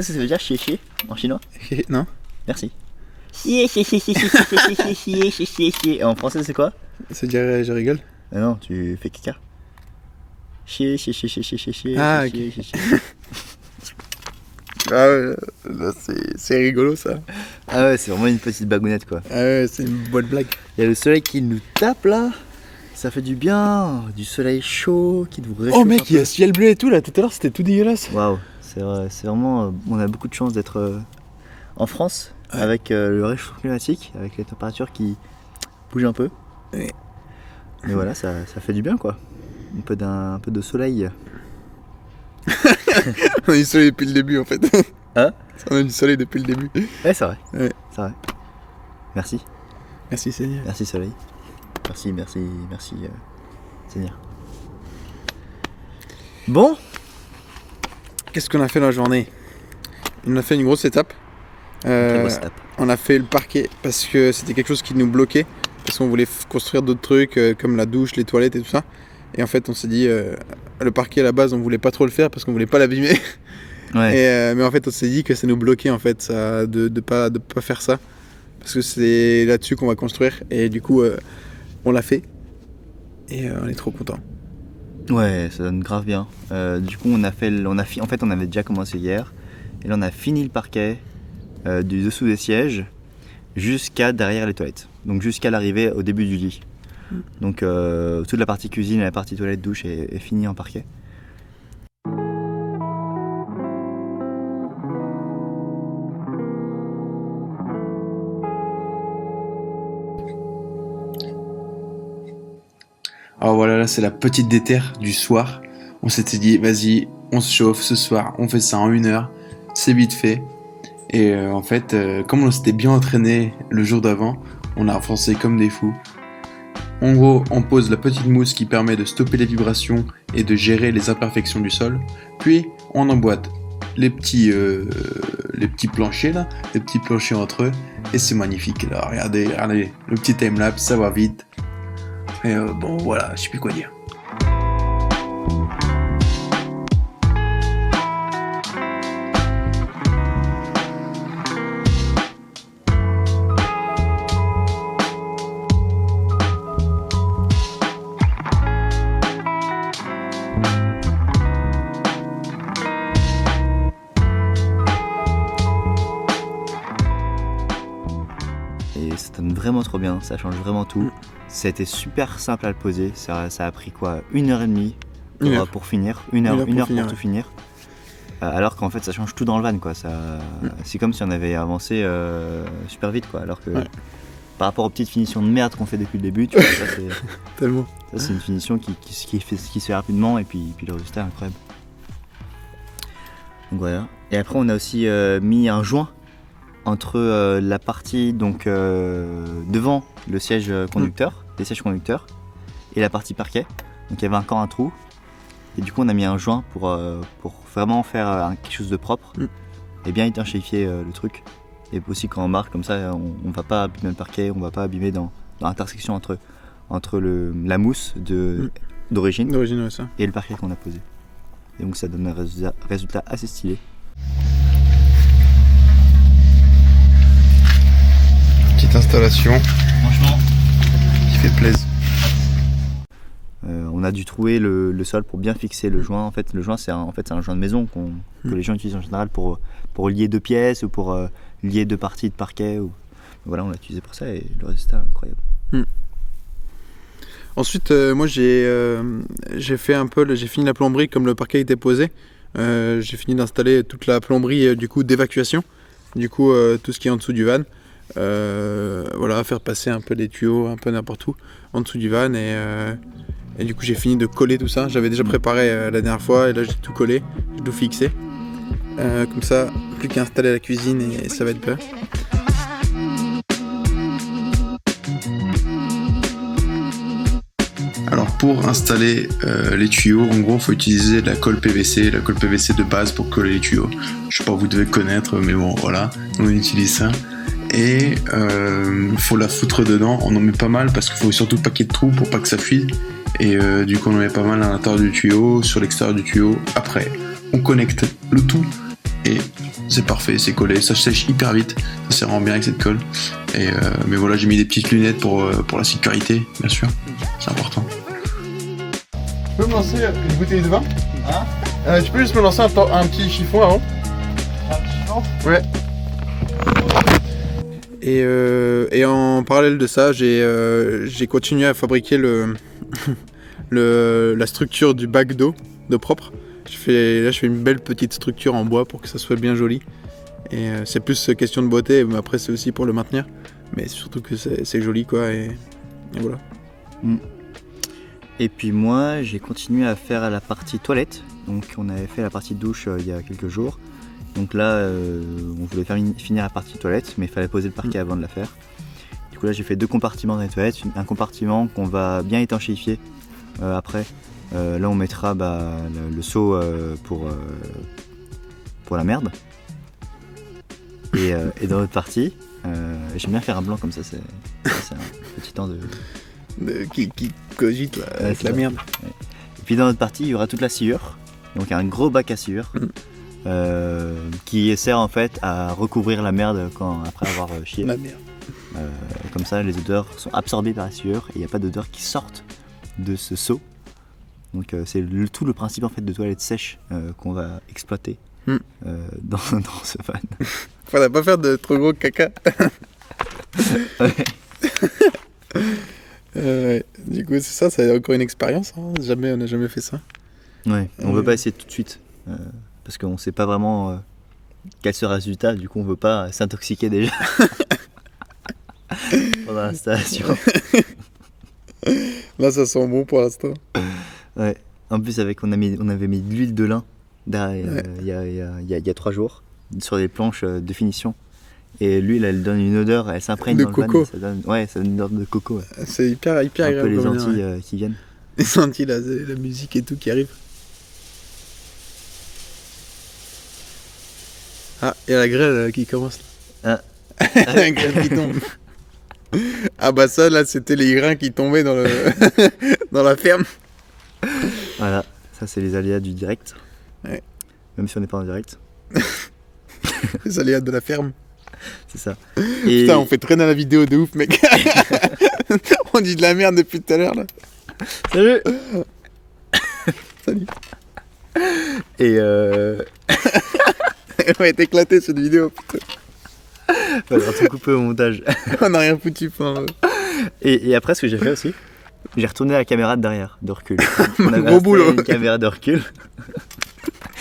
Ça veut dire chier en chinois? Non. Merci. Et en français, c'est quoi? Ça dirait je rigole. Ah non, tu fais caca. Chier. Ah, ok. Ah ouais, là, c'est rigolo ça. Ah ouais, c'est vraiment une petite bagounette quoi. Ah ouais, c'est une bonne blague. Il y a le soleil qui nous tape là. Ça fait du bien. Du soleil chaud qui nous réchauffe. Oh mec, il y a ciel bleu et tout là, tout à l'heure c'était tout dégueulasse. Waouh, c'est vrai, c'est vraiment. On a beaucoup de chance d'être en France avec le réchauffement climatique, avec les températures qui bougent un peu. Ouais. Mais voilà, ça fait du bien quoi. Un peu de soleil. On a du soleil depuis le début en fait. Hein? On a du soleil depuis le début. Ouais, c'est vrai. Ouais. C'est vrai. Merci. Merci Seigneur. Merci soleil. Merci Seigneur. Bon, Qu'est-ce qu'on a fait dans la journée? On a fait une grosse étape. très grosse étape. On a fait le parquet parce que c'était quelque chose qui nous bloquait. Parce qu'on voulait construire d'autres trucs comme la douche, les toilettes et tout ça. Et en fait on s'est dit, le parquet à la base on voulait pas trop le faire parce qu'on voulait pas l'abîmer. Ouais. Mais en fait on s'est dit que ça nous bloquait en fait ça, de pas faire ça. Parce que c'est là-dessus qu'on va construire. Et du coup on l'a fait. Et on est trop contents. Ouais, ça donne grave bien. Du coup, en fait, on avait déjà commencé hier. Et là, on a fini le parquet du dessous des sièges jusqu'à derrière les toilettes. Donc jusqu'à l'arrivée au début du lit. Donc toute la partie cuisine et la partie toilette douche est finie en parquet. Alors voilà, là c'est la petite déterre du soir. On s'était dit, vas-y, on se chauffe ce soir, on fait ça en 1 heure, c'est vite fait. Et en fait, comme on s'était bien entraîné le jour d'avant, on a foncé comme des fous. En gros, on pose la petite mousse qui permet de stopper les vibrations et de gérer les imperfections du sol. Puis, on emboîte les petits planchers là, les petits planchers entre eux. Et c'est magnifique là, regardez, le petit timelapse, ça va vite. Et bon voilà, je sais plus quoi dire. Et ça donne vraiment trop bien, ça change vraiment tout. Ça a été super simple à le poser. Ça a pris quoi, 1h30 pour finir. Une heure pour tout finir. Alors qu'en fait ça change tout dans le van quoi. C'est comme si on avait avancé super vite quoi. Alors que par rapport aux petites finitions de merde qu'on fait depuis le début, tu vois, ça c'est Tellement. Ça c'est une finition qui se fait rapidement et puis le résultat est incroyable. Donc voilà. Et après on a aussi mis un joint entre la partie donc devant le siège conducteur, les sièges conducteurs, et la partie parquet. Donc il y avait encore un trou. Et du coup on a mis un joint pour vraiment faire quelque chose de propre et bien identifier le truc. Et aussi quand on marque comme ça, on va pas abîmer le parquet, on va pas abîmer dans l'intersection entre la mousse d'origine Ouais, ça. et le parquet qu'on a posé. Et donc ça donne un résultat assez stylé. Petite installation Franchement, qui fait plaisir. on a dû trouver le sol pour bien fixer le joint. En fait, le joint c'est un joint de maison que les gens utilisent en général pour lier 2 pièces ou pour lier 2 parties de parquet. Voilà, on l'a utilisé pour ça et le résultat est incroyable. Ensuite, moi j'ai fait j'ai fini la plomberie comme le parquet était posé. J'ai fini d'installer toute la plomberie du coup d'évacuation. Du coup, tout ce qui est en dessous du van. Voilà, faire passer un peu des tuyaux un peu n'importe où en dessous du van et du coup j'ai fini de coller tout ça. J'avais déjà préparé la dernière fois et là j'ai tout collé, j'ai tout fixé. Comme ça, plus qu'à installer la cuisine et ça va être bien. Alors pour installer les tuyaux, en gros, il faut utiliser la colle PVC de base pour coller les tuyaux. Je sais pas, vous devez connaître, mais bon, voilà, on utilise ça. Et faut la foutre dedans, on en met pas mal parce qu'il faut surtout pas qu'il y ait de trous pour pas que ça fuite. Et du coup, on en met pas mal à l'intérieur du tuyau, sur l'extérieur du tuyau. Après, on connecte le tout et c'est parfait, c'est collé. Ça sèche hyper vite, ça sert vraiment bien avec cette colle. Et mais voilà, j'ai mis des petites lunettes pour la sécurité, bien sûr. C'est important. Tu peux me lancer une bouteille de vin? Tu peux juste me lancer un petit chiffon avant? Un petit chiffon? Ouais. Et en parallèle de ça, j'ai continué à fabriquer la structure du bac d'eau propre. Je fais une belle petite structure en bois pour que ça soit bien joli. Et c'est plus question de beauté, mais après c'est aussi pour le maintenir. Mais surtout que c'est joli quoi, et voilà. Et puis moi, j'ai continué à faire la partie toilette. Donc on avait fait la partie douche il y a quelques jours. Donc là, on voulait finir la partie toilette, mais il fallait poser le parquet avant de la faire. Du coup là, j'ai fait 2 compartiments dans les toilettes. Un compartiment qu'on va bien étanchéifier après. Là, on mettra le seau pour la merde. Et dans l'autre partie, j'aime bien faire un blanc comme ça, c'est un petit temps de... Qui cogite là, avec la merde. Ouais. Et puis dans l'autre partie, il y aura toute la sciure. Donc un gros bac à sciure qui sert en fait à recouvrir la merde après avoir chié. La merde. Comme ça, les odeurs sont absorbées par la sciure et il n'y a pas d'odeurs qui sortent de ce seau. Donc c'est tout le principe en fait de toilette sèche qu'on va exploiter dans ce van. Faudrait pas faire de trop gros caca. Du coup, c'est ça a encore une expérience. Hein. On n'a jamais fait ça. Ouais, on veut pas essayer tout de suite parce qu'on sait pas vraiment quel sera le résultat. Du coup, on veut pas s'intoxiquer déjà pendant l'installation. Là, ça sent bon pour l'instant. Ouais. En plus, on avait mis de l'huile de lin derrière il y a 3 jours sur des planches de finition. Et l'huile, elle donne une odeur, elle s'imprègne dans coco. le van. Ça donne une odeur de coco. Ouais. C'est hyper agréable. Un peu les Antilles qui viennent. Les Antilles, la musique et tout qui arrive. Ah, et la grêle qui commence. Ah. La grêle qui tombe. Ah bah ça, là, c'était les grains qui tombaient dans la ferme. Voilà, ça c'est les aléas du direct. Ouais. Même si on n'est pas en direct. Les aléas de la ferme. C'est ça. Et... Putain, on fait traîner la vidéo de ouf, mec. On dit de la merde depuis tout à l'heure, là. Salut. Salut. Et Elle va être éclatée cette vidéo, putain. On va tout couper au montage. On n'a rien foutu pendant... Et après, ce que j'ai fait aussi, j'ai retourné la caméra de derrière, de recul. On avait Gros boulot. une caméra de recul.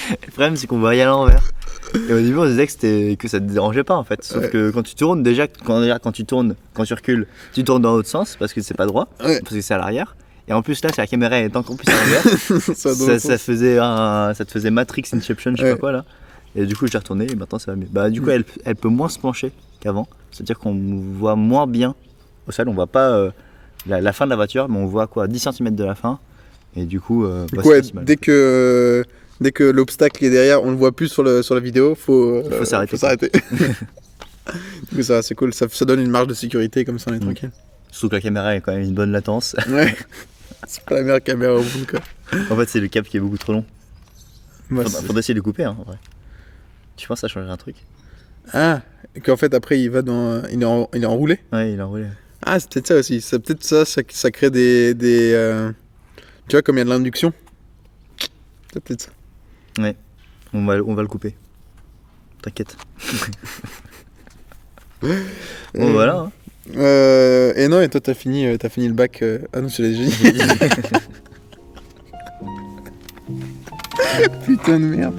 Le problème, c'est qu'on voyait à l'envers. Et au début, on se disait que ça te dérangeait pas en fait. Sauf que quand tu tournes, quand tu recules, tu tournes dans l'autre sens parce que c'est pas droit, parce que c'est à l'arrière. Et en plus, là, si la caméra est encore plus à l'envers, ça te faisait Matrix Inception, je sais pas quoi là. Et du coup, j'ai retourné et maintenant ça va mieux. Bah, du coup, elle peut moins se pencher qu'avant. C'est-à-dire qu'on voit moins bien au sol. On voit pas la fin de la voiture, mais on voit 10 cm de la fin. Et du coup, dès que l'obstacle est derrière, on le voit plus sur la vidéo, faut s'arrêter. Du coup, ça c'est cool, ça donne une marge de sécurité, comme ça on est tranquille. Surtout que la caméra a quand même une bonne latence. Ouais, c'est pas la meilleure caméra au monde quoi. En fait, c'est le câble qui est beaucoup trop long. Bah, faudrait essayer de le couper, hein, en vrai. Tu penses que ça changerait un truc? Ah, et qu'en fait après il est enroulé. Ouais, il est enroulé. Ah, c'est peut-être ça aussi. C'est peut-être ça crée des tu vois, comme il y a de l'induction. C'est peut-être ça. Ouais, on va le couper. T'inquiète. Bon, voilà. Hein. Et non, et toi t'as fini le bac. Ah non, tu l'as déjà dit. Putain de merde.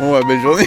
Bon, belle journée.